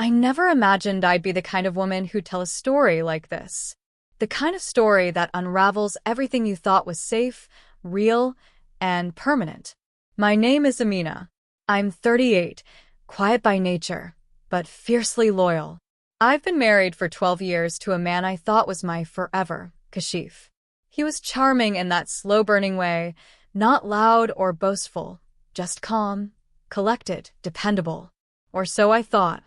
I never imagined I'd be the kind of woman who'd tell a story like this. The kind of story that unravels everything you thought was safe, real, and permanent. My name is Amina. I'm 38, quiet by nature, but fiercely loyal. I've been married for 12 years to a man I thought was my forever, Kashif. He was charming in that slow-burning way, not loud or boastful, just calm, collected, dependable. Or so I thought.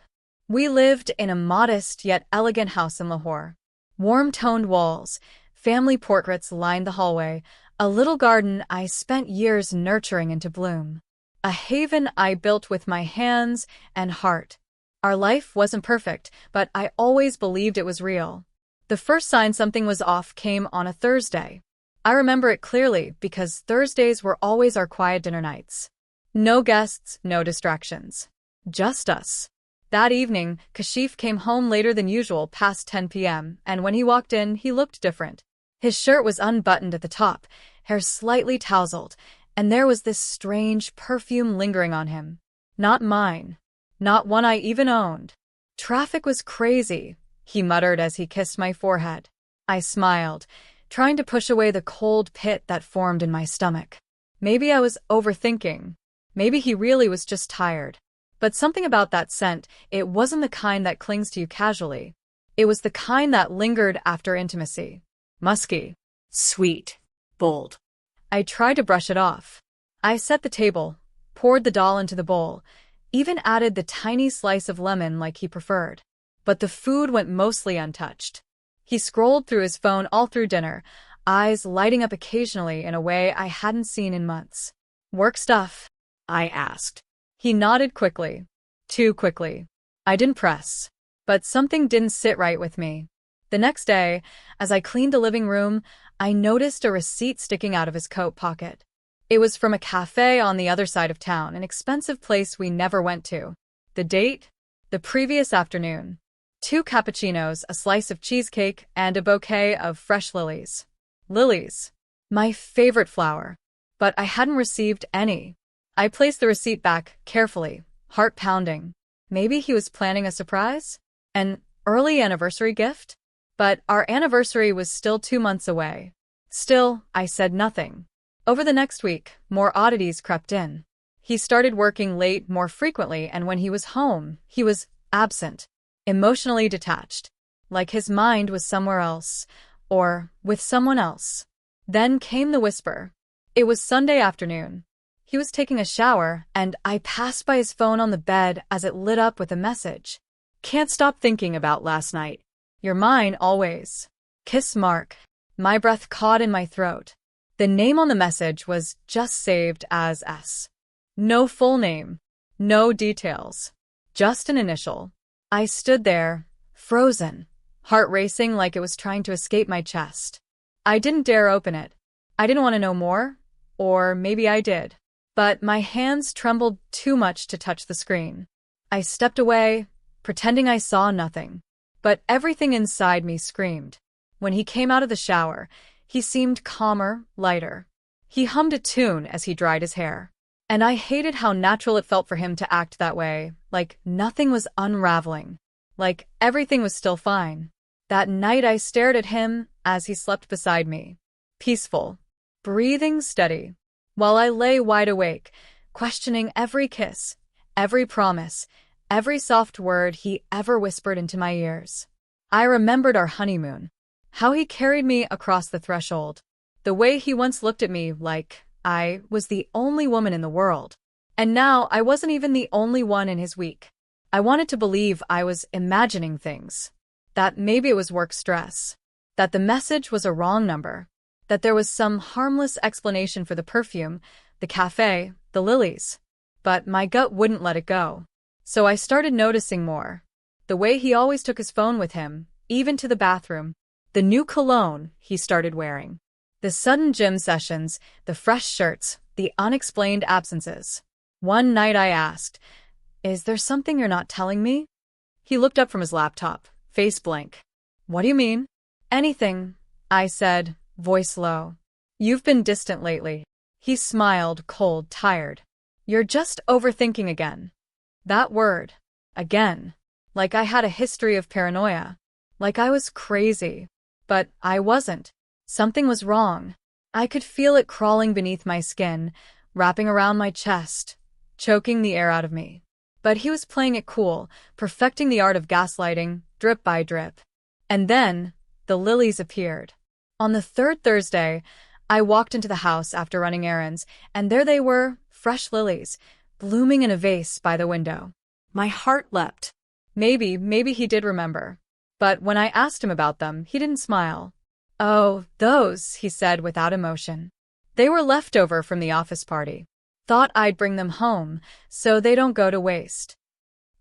We lived in a modest yet elegant house in Lahore. Warm-toned walls, family portraits lined the hallway, a little garden I spent years nurturing into bloom. A haven I built with my hands and heart. Our life wasn't perfect, but I always believed it was real. The first sign something was off came on a Thursday. I remember it clearly because Thursdays were always our quiet dinner nights. No guests, no distractions. Just us. That evening, Kashif came home later than usual, past 10 p.m., and when he walked in, he looked different. His shirt was unbuttoned at the top, hair slightly tousled, and there was this strange perfume lingering on him. Not mine. Not one I even owned. Traffic was crazy, he muttered as he kissed my forehead. I smiled, trying to push away the cold pit that formed in my stomach. Maybe I was overthinking. Maybe he really was just tired. But something about that scent, it wasn't the kind that clings to you casually. It was the kind that lingered after intimacy. Musky. Sweet. Bold. I tried to brush it off. I set the table, poured the dal into the bowl, even added the tiny slice of lemon like he preferred. But the food went mostly untouched. He scrolled through his phone all through dinner, eyes lighting up occasionally in a way I hadn't seen in months. Work stuff? I asked. He nodded quickly. Too quickly. I didn't press. But something didn't sit right with me. The next day, as I cleaned the living room, I noticed a receipt sticking out of his coat pocket. It was from a cafe on the other side of town, an expensive place we never went to. The date? The previous afternoon. 2 cappuccinos, a slice of cheesecake, and a bouquet of fresh lilies. Lilies. My favorite flower. But I hadn't received any. I placed the receipt back, carefully, heart pounding. Maybe he was planning a surprise? An early anniversary gift? But our anniversary was still 2 months away. Still, I said nothing. Over the next week, more oddities crept in. He started working late more frequently, and when he was home, he was absent, emotionally detached, like his mind was somewhere else, or with someone else. Then came the whisper. It was Sunday afternoon. He was taking a shower, and I passed by his phone on the bed as it lit up with a message. Can't stop thinking about last night. You're mine always. Kiss Mark. My breath caught in my throat. The name on the message was just saved as S. No full name. No details. Just an initial. I stood there, frozen, heart racing like it was trying to escape my chest. I didn't dare open it. I didn't want to know more, or maybe I did. But my hands trembled too much to touch the screen. I stepped away, pretending I saw nothing. But everything inside me screamed. When he came out of the shower, he seemed calmer, lighter. He hummed a tune as he dried his hair. And I hated how natural it felt for him to act that way, like nothing was unraveling, like everything was still fine. That night I stared at him as he slept beside me. Peaceful, breathing steady. While I lay wide awake, questioning every kiss, every promise, every soft word he ever whispered into my ears. I remembered our honeymoon, how he carried me across the threshold, the way he once looked at me like I was the only woman in the world. And now I wasn't even the only one in his week. I wanted to believe I was imagining things, that maybe it was work stress, that the message was a wrong number, that there was some harmless explanation for the perfume, the cafe, the lilies. But my gut wouldn't let it go. So I started noticing more. The way he always took his phone with him, even to the bathroom. The new cologne he started wearing. The sudden gym sessions, the fresh shirts, the unexplained absences. One night I asked, "Is there something you're not telling me?" He looked up from his laptop, face blank. "What do you mean?" "Anything," I said, voice low. "You've been distant lately." He smiled, cold, tired. "You're just overthinking again." That word. Again. Like I had a history of paranoia. Like I was crazy. But I wasn't. Something was wrong. I could feel it crawling beneath my skin, wrapping around my chest, choking the air out of me. But he was playing it cool, perfecting the art of gaslighting, drip by drip. And then, the lilies appeared. On the third Thursday, I walked into the house after running errands, and there they were, fresh lilies, blooming in a vase by the window. My heart leapt. Maybe he did remember. But when I asked him about them, he didn't smile. "Oh, those," he said without emotion. "They were leftover from the office party. Thought I'd bring them home, so they don't go to waste."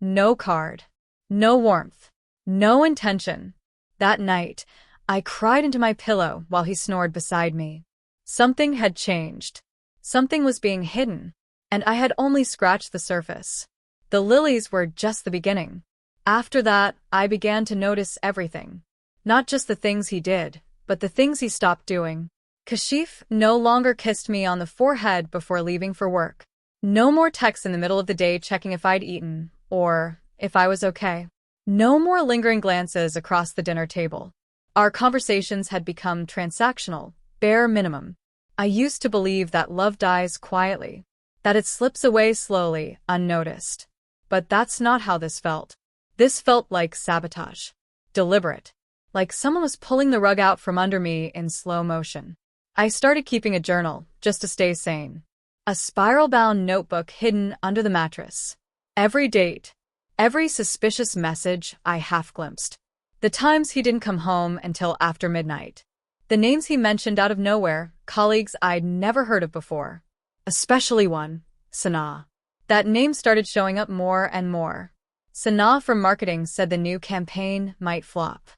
No card. No warmth. No intention. That night, I cried into my pillow while he snored beside me. Something had changed. Something was being hidden, and I had only scratched the surface. The lilies were just the beginning. After that, I began to notice everything. Not just the things he did, but the things he stopped doing. Kashif no longer kissed me on the forehead before leaving for work. No more texts in the middle of the day checking if I'd eaten, or if I was okay. No more lingering glances across the dinner table. Our conversations had become transactional, bare minimum. I used to believe that love dies quietly, that it slips away slowly, unnoticed. But that's not how this felt. This felt like sabotage. Deliberate. Like someone was pulling the rug out from under me in slow motion. I started keeping a journal, just to stay sane. A spiral-bound notebook hidden under the mattress. Every date. Every suspicious message I half-glimpsed. The times he didn't come home until after midnight. The names he mentioned out of nowhere, colleagues I'd never heard of before. Especially one, Sanaa. That name started showing up more and more. Sanaa from marketing said the new campaign might flop.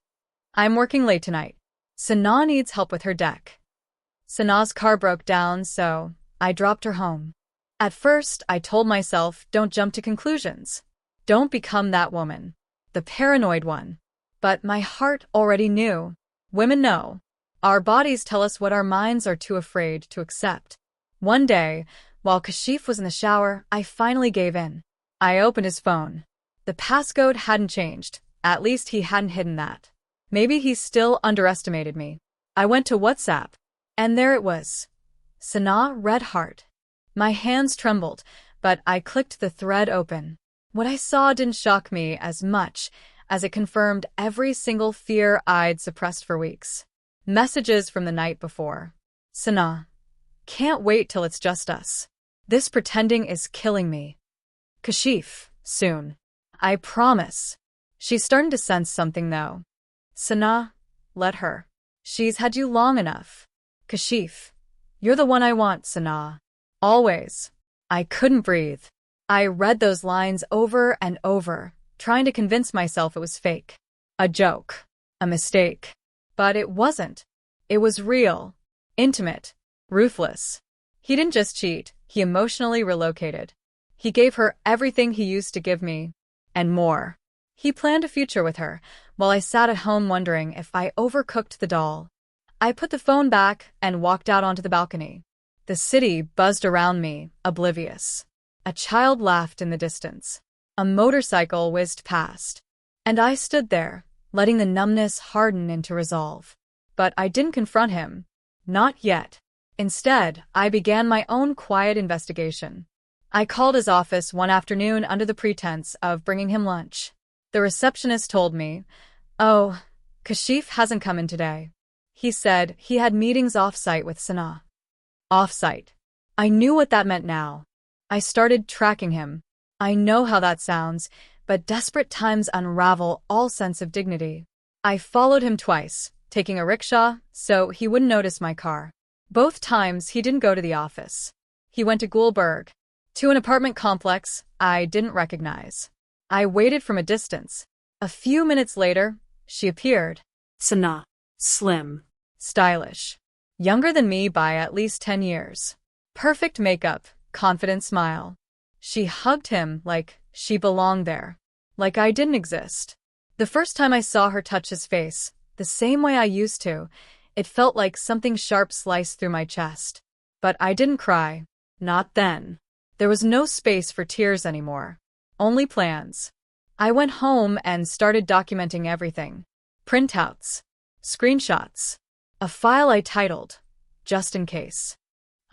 "I'm working late tonight. Sanaa needs help with her deck." Sanaa's car broke down, so I dropped her home. At first, I told myself, don't jump to conclusions. Don't become that woman. The paranoid one. But my heart already knew. Women know. Our bodies tell us what our minds are too afraid to accept. One day, while Kashif was in the shower, I finally gave in. I opened his phone. The passcode hadn't changed. At least he hadn't hidden that. Maybe he still underestimated me. I went to WhatsApp, and there it was. Sanaa Red Heart. My hands trembled, but I clicked the thread open. What I saw didn't shock me as much as it confirmed every single fear I'd suppressed for weeks. Messages from the night before. "Sanaa, can't wait till it's just us. This pretending is killing me. Kashif, soon. I promise." She's starting to sense something though. "Sanaa, let her. She's had you long enough. Kashif, you're the one I want, Sanaa. Always." I couldn't breathe. I read those lines over and over, trying to convince myself it was fake. A joke. A mistake. But it wasn't. It was real. Intimate. Ruthless. He didn't just cheat, he emotionally relocated. He gave her everything he used to give me, and more. He planned a future with her, while I sat at home wondering if I overcooked the doll. I put the phone back and walked out onto the balcony. The city buzzed around me, oblivious. A child laughed in the distance. A motorcycle whizzed past. And I stood there, letting the numbness harden into resolve. But I didn't confront him. Not yet. Instead, I began my own quiet investigation. I called his office one afternoon under the pretense of bringing him lunch. The receptionist told me, "Oh, Kashif hasn't come in today. He said he had meetings off-site with Sanaa." Off-site. I knew what that meant now. I started tracking him. I know how that sounds, but desperate times unravel all sense of dignity. I followed him twice, taking a rickshaw so he wouldn't notice my car. Both times he didn't go to the office. He went to Gulberg, to an apartment complex I didn't recognize. I waited from a distance. A few minutes later, she appeared. Sanaa. Slim. Stylish. Younger than me by at least 10 years. Perfect makeup, confident smile. She hugged him like she belonged there. Like I didn't exist. The first time I saw her touch his face, the same way I used to, it felt like something sharp sliced through my chest. But I didn't cry. Not then. There was no space for tears anymore. Only plans. I went home and started documenting everything. Printouts, screenshots, a file I titled, "Just in case."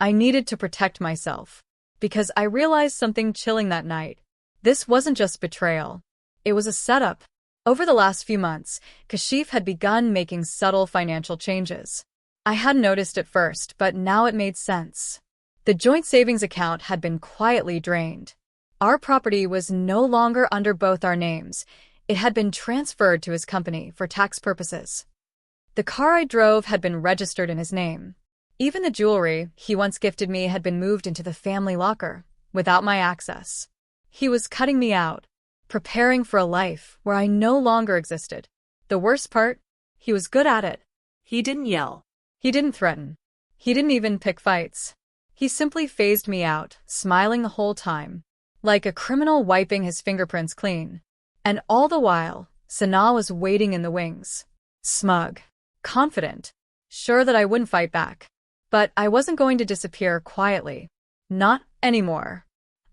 I needed to protect myself, because I realized something chilling that night. This wasn't just betrayal. It was a setup. Over the last few months, Kashif had begun making subtle financial changes. I hadn't noticed at first, but now it made sense. The joint savings account had been quietly drained. Our property was no longer under both our names. It had been transferred to his company for tax purposes. The car I drove had been registered in his name. Even the jewelry he once gifted me had been moved into the family locker, without my access. He was cutting me out, preparing for a life where I no longer existed. The worst part? He was good at it. He didn't yell. He didn't threaten. He didn't even pick fights. He simply phased me out, smiling the whole time, like a criminal wiping his fingerprints clean. And all the while, Sanaa was waiting in the wings. Smug, confident, sure that I wouldn't fight back. But I wasn't going to disappear quietly. Not anymore.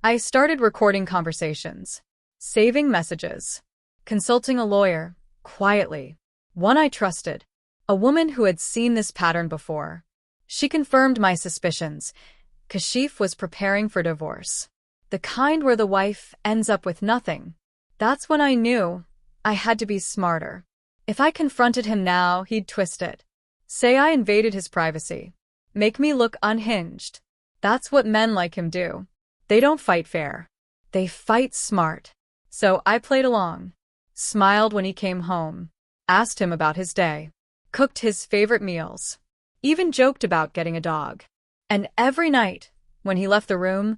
I started recording conversations, saving messages, consulting a lawyer, quietly. One I trusted, a woman who had seen this pattern before. She confirmed my suspicions. Kashif was preparing for divorce. The kind where the wife ends up with nothing. That's when I knew I had to be smarter. If I confronted him now, he'd twist it. Say I invaded his privacy. Make me look unhinged. That's what men like him do. They don't fight fair. They fight smart. So I played along. Smiled when he came home. Asked him about his day. Cooked his favorite meals. Even joked about getting a dog. And every night, when he left the room,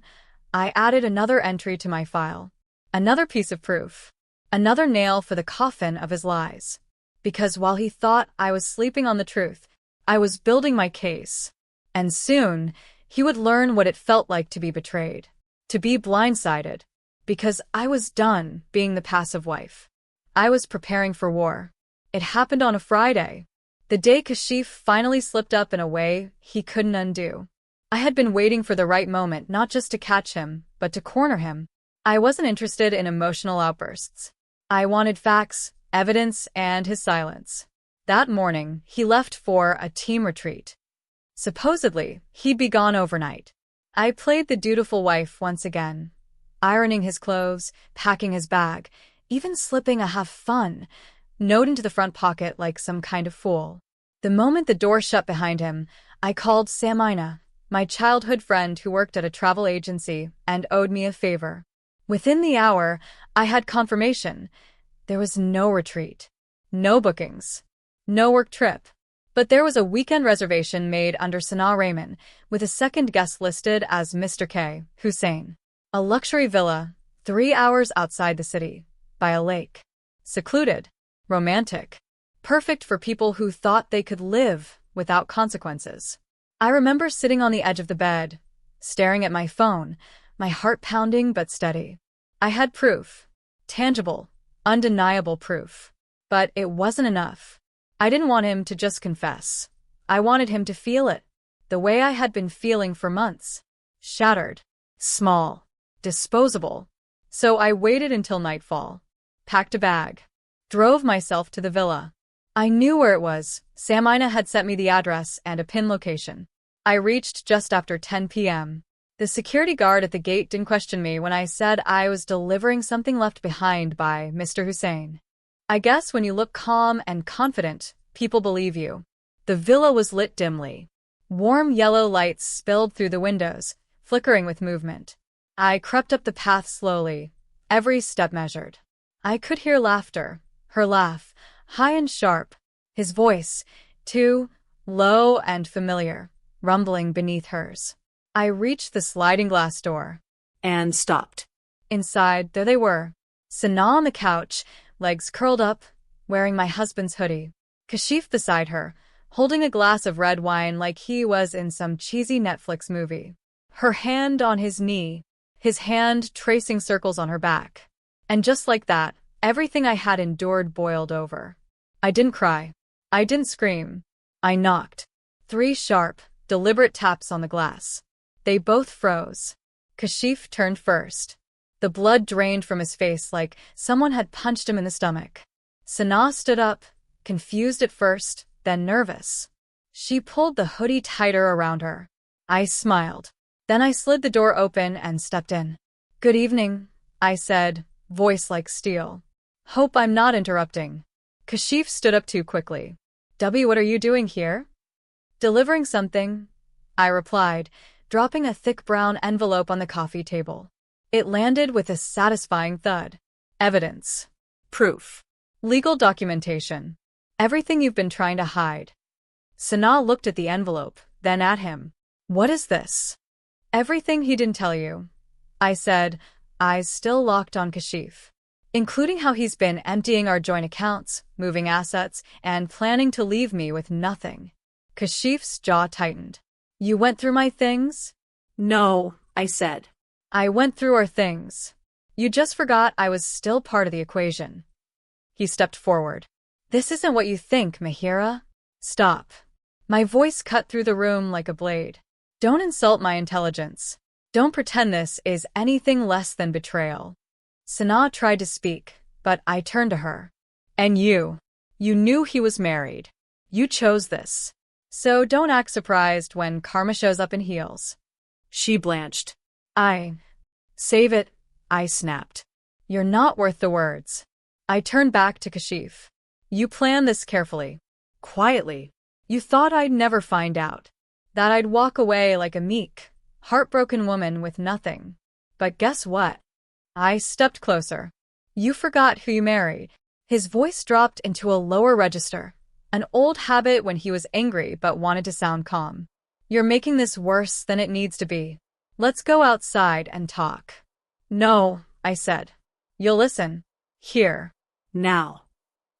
I added another entry to my file. Another piece of proof. Another nail for the coffin of his lies. Because while he thought I was sleeping on the truth, I was building my case. And soon, he would learn what it felt like to be betrayed. To be blindsided. Because I was done being the passive wife. I was preparing for war. It happened on a Friday. The day Kashif finally slipped up in a way he couldn't undo. I had been waiting for the right moment not just to catch him, but to corner him. I wasn't interested in emotional outbursts. I wanted facts, evidence, and his silence. That morning, he left for a team retreat. Supposedly, he'd be gone overnight. I played the dutiful wife once again, ironing his clothes, packing his bag, even slipping a have-fun note into the front pocket like some kind of fool. The moment the door shut behind him, I called Samina, my childhood friend who worked at a travel agency and owed me a favor. Within the hour, I had confirmation. There was no retreat, no bookings, no work trip. But there was a weekend reservation made under Sanaa Rahman, with a second guest listed as Mr. K. Hussein. A luxury villa, 3 hours outside the city, by a lake. Secluded, romantic, perfect for people who thought they could live without consequences. I remember sitting on the edge of the bed, staring at my phone, my heart pounding but steady. I had proof. Tangible, undeniable proof. But it wasn't enough. I didn't want him to just confess. I wanted him to feel it, the way I had been feeling for months. Shattered, small, disposable. So I waited until nightfall, packed a bag, drove myself to the villa. I knew where it was. Samina had sent me the address and a pin location. I reached just after 10 p.m. The security guard at the gate didn't question me when I said I was delivering something left behind by Mr. Hussein. I guess when you look calm and confident, people believe you. The villa was lit dimly. Warm yellow lights spilled through the windows, flickering with movement. I crept up the path slowly, every step measured. I could hear laughter, her laugh, high and sharp, his voice, too, low and familiar, rumbling beneath hers. I reached the sliding glass door. And stopped. Inside, there they were. Sanaa on the couch, legs curled up, wearing my husband's hoodie. Kashif beside her, holding a glass of red wine like he was in some cheesy Netflix movie. Her hand on his knee, his hand tracing circles on her back. And just like that, everything I had endured boiled over. I didn't cry. I didn't scream. I knocked. 3 sharp, deliberate taps on the glass. They both froze. Kashif turned first. The blood drained from his face like someone had punched him in the stomach. Sanaa stood up, confused at first, then nervous. She pulled the hoodie tighter around her. I smiled. Then I slid the door open and stepped in. "Good evening," I said, voice like steel. "Hope I'm not interrupting." Kashif stood up too quickly. "What are you doing here?" "Delivering something," I replied, dropping a thick brown envelope on the coffee table. It landed with a satisfying thud. "Evidence. Proof. Legal documentation. Everything you've been trying to hide." Sanaa looked at the envelope, then at him. "What is this?" "Everything he didn't tell you," I said, eyes still locked on Kashif. "Including how he's been emptying our joint accounts, moving assets, and planning to leave me with nothing." Kashif's jaw tightened. "You went through my things?" "No," I said. "I went through our things. You just forgot I was still part of the equation." He stepped forward. "This isn't what you think, Mahira." "Stop." My voice cut through the room like a blade. "Don't insult my intelligence. Don't pretend this is anything less than betrayal." Sanaa tried to speak, but I turned to her. "And you knew he was married. You chose this. So don't act surprised when karma shows up in heels." She blanched. Save it," I snapped. "You're not worth the words." I turned back to Kashif. "You planned this carefully. Quietly. You thought I'd never find out. That I'd walk away like a meek, heartbroken woman with nothing. But guess what?" I stepped closer. "You forgot who you married." His voice dropped into a lower register, an old habit when he was angry but wanted to sound calm. "You're making this worse than it needs to be. Let's go outside and talk." "No," I said. "You'll listen. Here." "Now."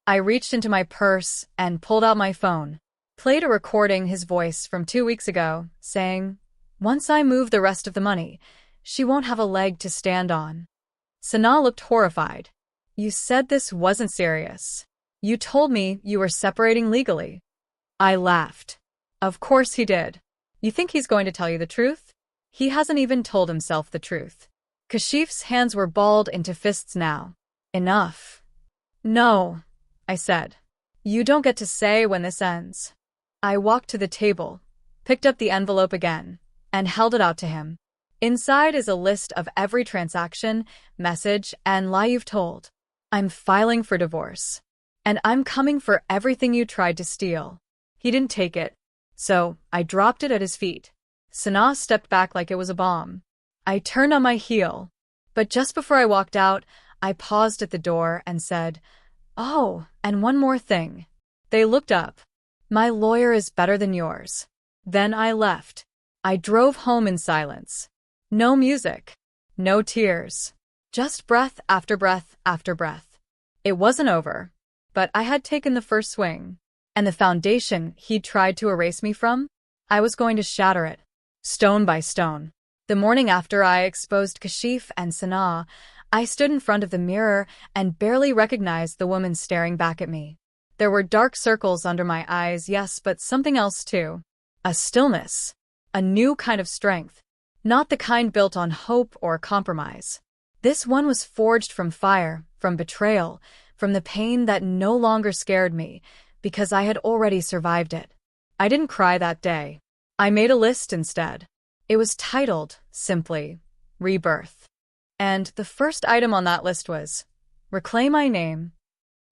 I reached into my purse and pulled out my phone, played a recording his voice from 2 weeks ago, saying, "Once I move the rest of the money, she won't have a leg to stand on." Sanaa looked horrified. "You said this wasn't serious. You told me you were separating legally." I laughed. "Of course he did. You think he's going to tell you the truth? He hasn't even told himself the truth." Kashif's hands were balled into fists now. "Enough." "No," I said. "You don't get to say when this ends." I walked to the table, picked up the envelope again, and held it out to him. Inside is a list of every transaction, message, and lie you've told. I'm filing for divorce. And I'm coming for everything you tried to steal. He didn't take it, so I dropped it at his feet. Sanaa stepped back like it was a bomb. I turned on my heel, but just before I walked out, I paused at the door and said, "Oh, and one more thing." They looked up. "My lawyer is better than yours." Then I left. I drove home in silence. No music. No tears. Just breath after breath after breath. It wasn't over, but I had taken the first swing. And the foundation he'd tried to erase me from, I was going to shatter it, stone by stone. The morning after I exposed Kashif and Sanaa, I stood in front of the mirror and barely recognized the woman staring back at me. There were dark circles under my eyes, yes, but something else too. A stillness. A new kind of strength. Not the kind built on hope or compromise. This one was forged from fire, from betrayal, from the pain that no longer scared me, because I had already survived it. I didn't cry that day. I made a list instead. It was titled, simply, Rebirth. And the first item on that list was, reclaim my name.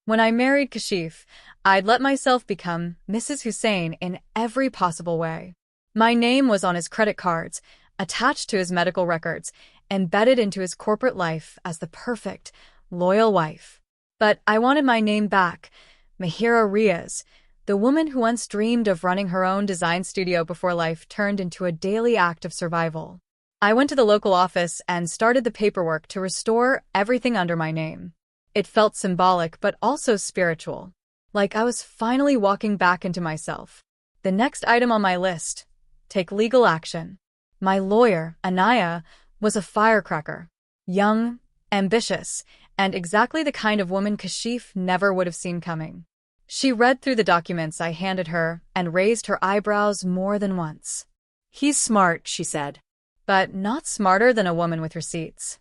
When I married Kashif, I'd let myself become Mrs. Hussein in every possible way. My name was on his credit cards, attached to his medical records, embedded into his corporate life as the perfect, loyal wife. But I wanted my name back, Mahira Riaz, the woman who once dreamed of running her own design studio before life turned into a daily act of survival. I went to the local office and started the paperwork to restore everything under my name. It felt symbolic but also spiritual, like I was finally walking back into myself. The next item on my list, take legal action. My lawyer, Anaya, was a firecracker. Young, ambitious, and exactly the kind of woman Kashif never would have seen coming. She read through the documents I handed her and raised her eyebrows more than once. "He's smart," she said. "But not smarter than a woman with receipts."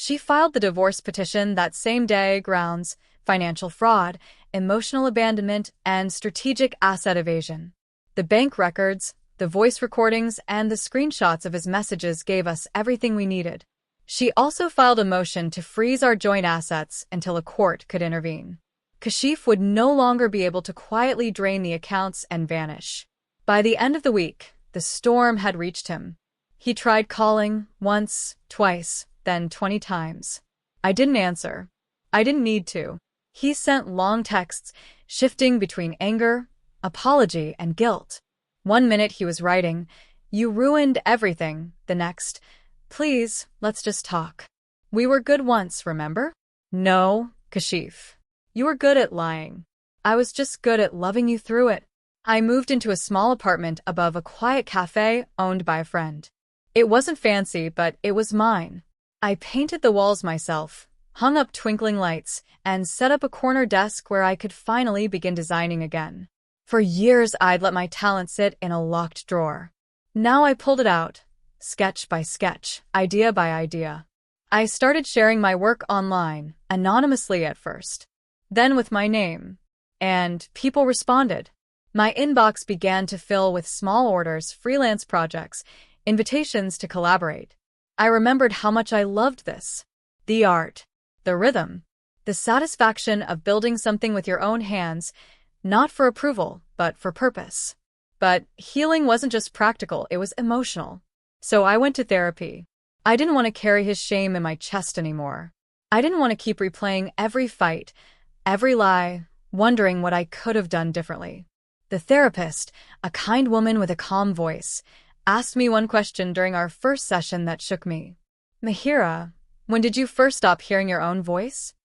She filed the divorce petition that same day, grounds financial fraud, emotional abandonment, and strategic asset evasion. The bank records, the voice recordings, and the screenshots of his messages gave us everything we needed. She also filed a motion to freeze our joint assets until a court could intervene. Kashif would no longer be able to quietly drain the accounts and vanish. By the end of the week, the storm had reached him. He tried calling once, twice, then 20 times. I didn't answer. I didn't need to. He sent long texts, shifting between anger, apology, and guilt. One minute he was writing, "You ruined everything," the next, "Please, let's just talk. We were good once, remember?" No, Kashif. You were good at lying. I was just good at loving you through it. I moved into a small apartment above a quiet cafe owned by a friend. It wasn't fancy, but it was mine. I painted the walls myself, hung up twinkling lights, and set up a corner desk where I could finally begin designing again. For years, I'd let my talent sit in a locked drawer. Now I pulled it out, sketch by sketch, idea by idea. I started sharing my work online, anonymously at first, then with my name. And people responded. My inbox began to fill with small orders, freelance projects, invitations to collaborate. I remembered how much I loved this. The art, the rhythm, the satisfaction of building something with your own hands, not for approval, but for purpose. But healing wasn't just practical, it was emotional. So I went to therapy. I didn't want to carry his shame in my chest anymore. I didn't want to keep replaying every fight, every lie, wondering what I could have done differently. The therapist, a kind woman with a calm voice, asked me one question during our first session that shook me. "Mahira, when did you first stop hearing your own voice?"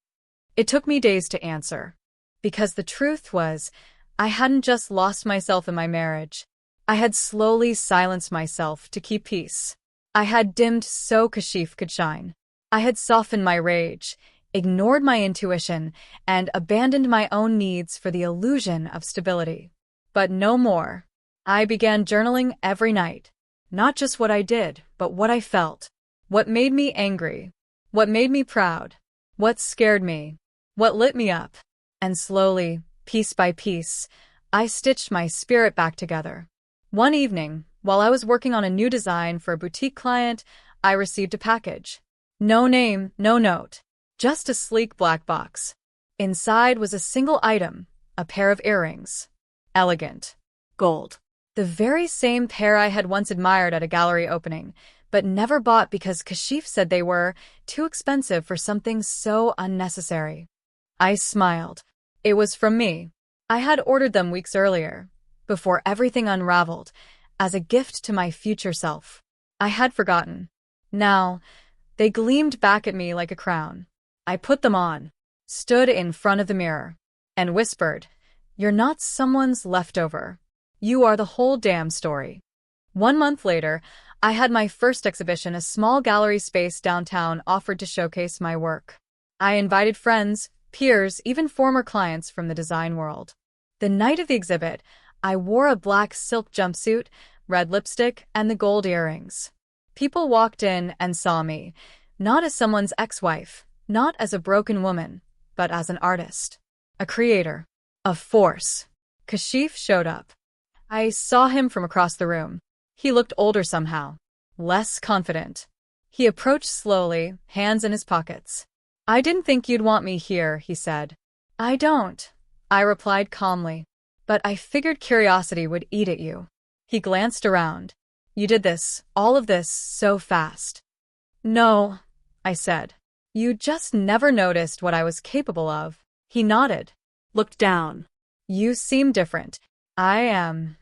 It took me days to answer. Because the truth was, I hadn't just lost myself in my marriage. I had slowly silenced myself to keep peace. I had dimmed so Kashif could shine. I had softened my rage, ignored my intuition, and abandoned my own needs for the illusion of stability. But no more. I began journaling every night. Not just what I did, but what I felt. What made me angry. What made me proud. What scared me. What lit me up. And slowly, piece by piece, I stitched my spirit back together. One evening, while I was working on a new design for a boutique client, I received a package. No name, no note. Just a sleek black box. Inside was a single item, a pair of earrings. Elegant. Gold. The very same pair I had once admired at a gallery opening, but never bought because Kashif said they were too expensive for something so unnecessary. I smiled. It was from me. I had ordered them weeks earlier, before everything unraveled, as a gift to my future self. I had forgotten. Now, they gleamed back at me like a crown. I put them on, stood in front of the mirror, and whispered, "You're not someone's leftover. You are the whole damn story." 1 month later, I had my first exhibition, a small gallery space downtown offered to showcase my work. I invited friends, peers, even former clients from the design world. The night of the exhibit, I wore a black silk jumpsuit, red lipstick, and the gold earrings. People walked in and saw me, not as someone's ex-wife, not as a broken woman, but as an artist, a creator, a force. Kashif showed up. I saw him from across the room. He looked older somehow, less confident. He approached slowly, hands in his pockets. "I didn't think you'd want me here," he said. "I don't," I replied calmly. "But I figured curiosity would eat at you." He glanced around. "You did this, all of this, so fast." "No," I said. "You just never noticed what I was capable of." He nodded, looked down. "You seem different." "I am."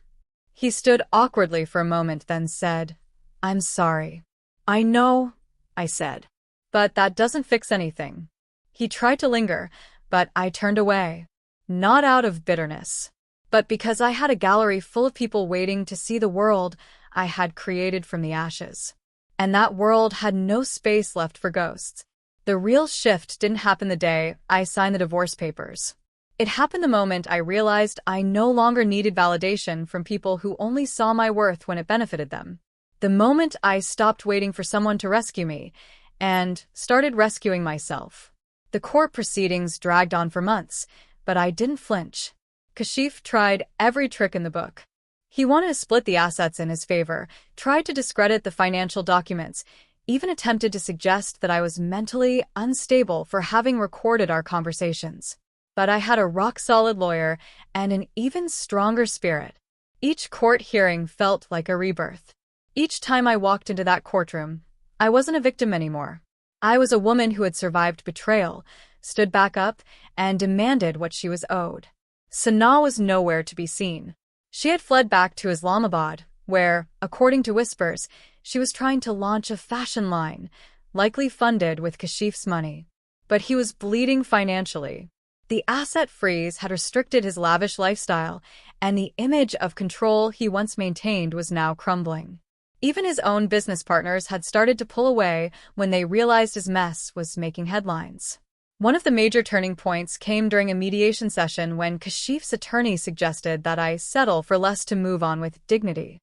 He stood awkwardly for a moment, then said, "I'm sorry." "I know," I said. "But that doesn't fix anything." He tried to linger, but I turned away. Not out of bitterness, but because I had a gallery full of people waiting to see the world I had created from the ashes. And that world had no space left for ghosts. The real shift didn't happen the day I signed the divorce papers. It happened the moment I realized I no longer needed validation from people who only saw my worth when it benefited them. The moment I stopped waiting for someone to rescue me and started rescuing myself. The court proceedings dragged on for months, but I didn't flinch. Kashif tried every trick in the book. He wanted to split the assets in his favor, tried to discredit the financial documents, even attempted to suggest that I was mentally unstable for having recorded our conversations. But I had a rock-solid lawyer and an even stronger spirit. Each court hearing felt like a rebirth. Each time I walked into that courtroom, I wasn't a victim anymore. I was a woman who had survived betrayal, stood back up, and demanded what she was owed. Sana was nowhere to be seen. She had fled back to Islamabad, where, according to whispers, she was trying to launch a fashion line, likely funded with Kashif's money. But he was bleeding financially. The asset freeze had restricted his lavish lifestyle, and the image of control he once maintained was now crumbling. Even his own business partners had started to pull away when they realized his mess was making headlines. One of the major turning points came during a mediation session when Kashif's attorney suggested that I settle for less to move on with dignity.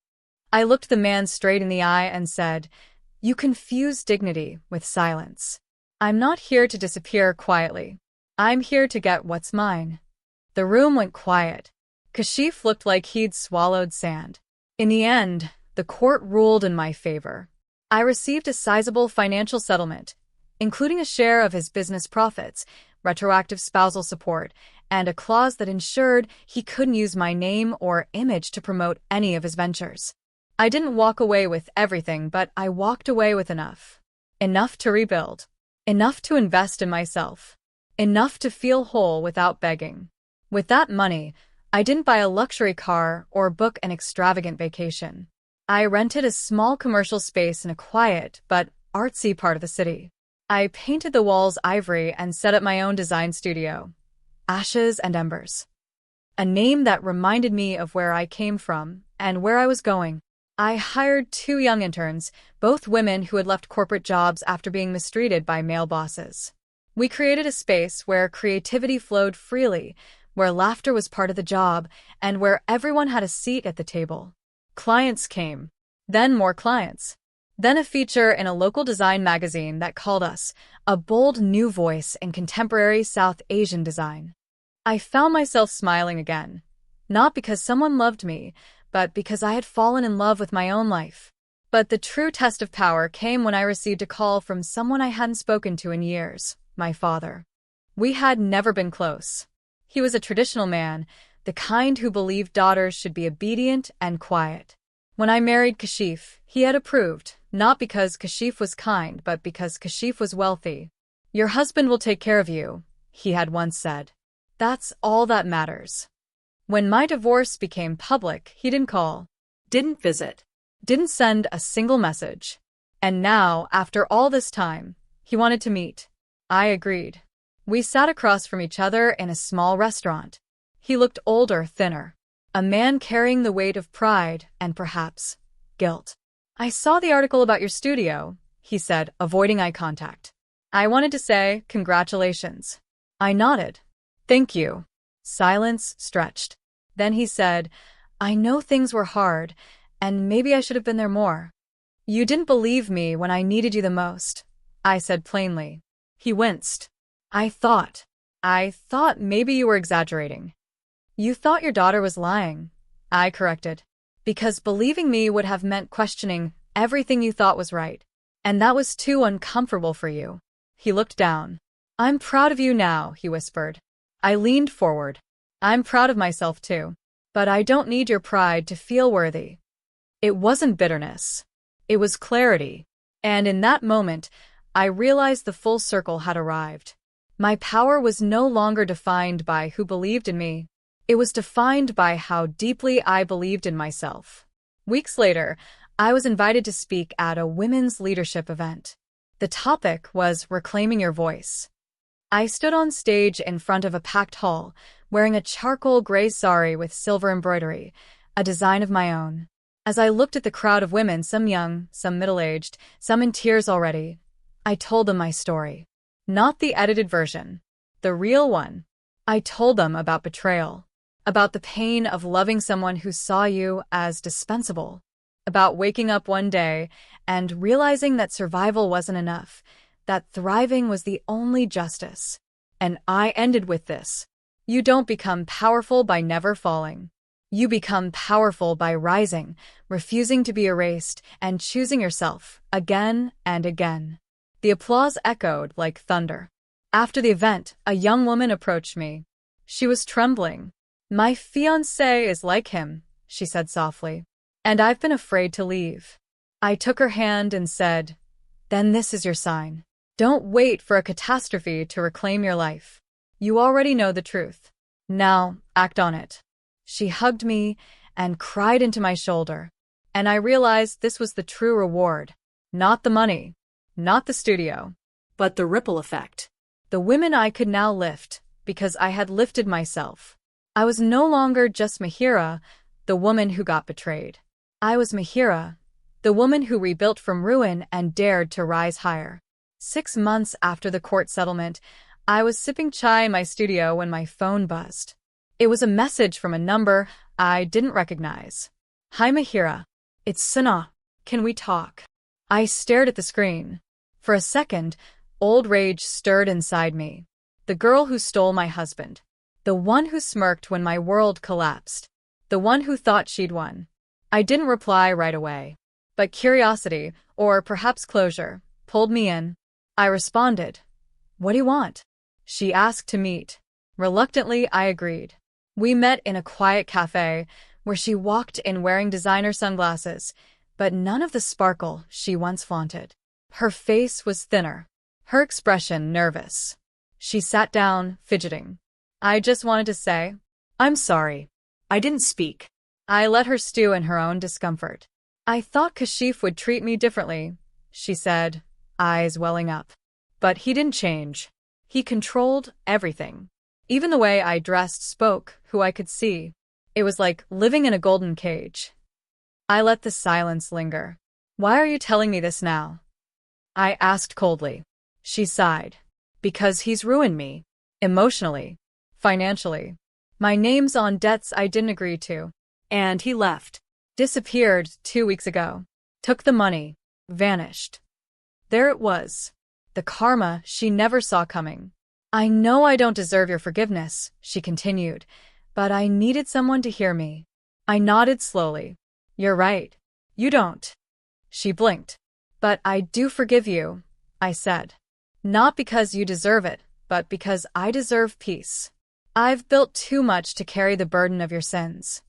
I looked the man straight in the eye and said, "You confuse dignity with silence. I'm not here to disappear quietly. I'm here to get what's mine." The room went quiet. Kashif looked like he'd swallowed sand. In the end, the court ruled in my favor. I received a sizable financial settlement, including a share of his business profits, retroactive spousal support, and a clause that ensured he couldn't use my name or image to promote any of his ventures. I didn't walk away with everything, but I walked away with enough. Enough to rebuild. Enough to invest in myself. Enough to feel whole without begging. With that money, I didn't buy a luxury car or book an extravagant vacation. I rented a small commercial space in a quiet but artsy part of the city. I painted the walls ivory and set up my own design studio, Ashes and Embers. A name that reminded me of where I came from and where I was going. I hired 2 young interns, both women who had left corporate jobs after being mistreated by male bosses. We created a space where creativity flowed freely, where laughter was part of the job, and where everyone had a seat at the table. Clients came. Then more clients. Then a feature in a local design magazine that called us a bold new voice in contemporary South Asian design. I found myself smiling again, not because someone loved me, but because I had fallen in love with my own life. But the true test of power came when I received a call from someone I hadn't spoken to in years, my father. We had never been close. He was a traditional man, the kind who believed daughters should be obedient and quiet. When I married Kashif, he had approved, not because Kashif was kind, but because Kashif was wealthy. "Your husband will take care of you," he had once said. "That's all that matters." When my divorce became public, he didn't call, Didn't visit. didn't send a single message. And now, after all this time, he wanted to meet. I agreed. We sat across from each other in a small restaurant. He looked older, thinner. A man carrying the weight of pride and perhaps guilt. "I saw the article about your studio," he said, avoiding eye contact. I wanted to say, "Congratulations." I nodded. "Thank you." Silence stretched. Then he said, "I know things were hard, and maybe I should have been there more." "You didn't believe me when I needed you the most," I said plainly. He winced. I thought maybe you were exaggerating." "You thought your daughter was lying," I corrected. "Because believing me would have meant questioning everything you thought was right. And that was too uncomfortable for you." He looked down. "I'm proud of you now," he whispered. I leaned forward. "I'm proud of myself too. But I don't need your pride to feel worthy." It wasn't bitterness. It was clarity. And in that moment, I realized the full circle had arrived. My power was no longer defined by who believed in me. It was defined by how deeply I believed in myself. Weeks later, I was invited to speak at a women's leadership event. The topic was reclaiming your voice. I stood on stage in front of a packed hall, wearing a charcoal gray sari with silver embroidery, a design of my own. As I looked at the crowd of women, some young, some middle-aged, some in tears already, I told them my story. Not the edited version. The real one. I told them about betrayal. About the pain of loving someone who saw you as dispensable. About waking up one day and realizing that survival wasn't enough, that thriving was the only justice. And I ended with this. You don't become powerful by never falling. You become powerful by rising, refusing to be erased, and choosing yourself again and again. The applause echoed like thunder. After the event, a young woman approached me. She was trembling. My fiancé is like him, she said softly. And I've been afraid to leave. I took her hand and said, then this is your sign. Don't wait for a catastrophe to reclaim your life. You already know the truth. Now, act on it. She hugged me and cried into my shoulder. And I realized this was the true reward. Not the money, not the studio, but the ripple effect. The women I could now lift, because I had lifted myself. I was no longer just Mahira, the woman who got betrayed. I was Mahira, the woman who rebuilt from ruin and dared to rise higher. 6 months after the court settlement, I was sipping chai in my studio when my phone buzzed. It was a message from a number I didn't recognize. Hi Mahira. It's Sana. Can we talk? I stared at the screen. For a second, old rage stirred inside me. The girl who stole my husband. The one who smirked when my world collapsed. The one who thought she'd won. I didn't reply right away. But curiosity, or perhaps closure, pulled me in. I responded. What do you want? She asked to meet. Reluctantly, I agreed. We met in a quiet cafe, where she walked in wearing designer sunglasses, but none of the sparkle she once flaunted. Her face was thinner. Her expression nervous. She sat down, fidgeting. I just wanted to say, I'm sorry. I didn't speak. I let her stew in her own discomfort. I thought Kashif would treat me differently, she said, eyes welling up. But he didn't change. He controlled everything. Even the way I dressed, spoke, who I could see. It was like living in a golden cage. I let the silence linger. Why are you telling me this now? I asked coldly. She sighed. Because he's ruined me. Emotionally. Financially. My name's on debts I didn't agree to. And he left. Disappeared 2 weeks ago. Took the money. Vanished. There it was. The karma she never saw coming. I know I don't deserve your forgiveness, she continued, but I needed someone to hear me. I nodded slowly. You're right. You don't. She blinked. But I do forgive you, I said. Not because you deserve it, but because I deserve peace. I've built too much to carry the burden of your sins.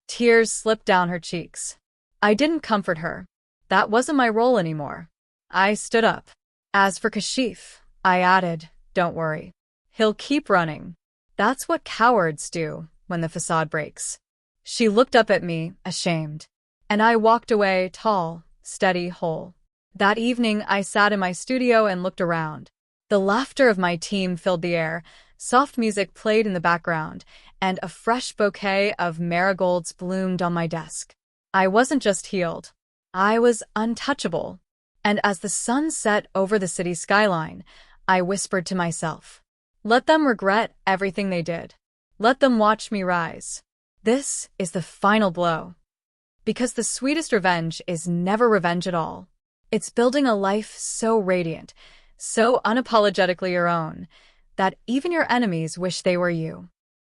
Tears slipped down her cheeks. I didn't comfort her. That wasn't my role anymore. I stood up. As for Kashif, I added, don't worry. He'll keep running. That's what cowards do when the facade breaks. She looked up at me, ashamed. And I walked away, tall, steady, whole. That evening, I sat in my studio and looked around. The laughter of my team filled the air, soft music played in the background, and a fresh bouquet of marigolds bloomed on my desk. I wasn't just healed. I was untouchable. And as the sun set over the city skyline, I whispered to myself, let them regret everything they did. Let them watch me rise. This is the final blow. Because the sweetest revenge is never revenge at all. It's building a life so radiant, so unapologetically your own, that even your enemies wish they were you.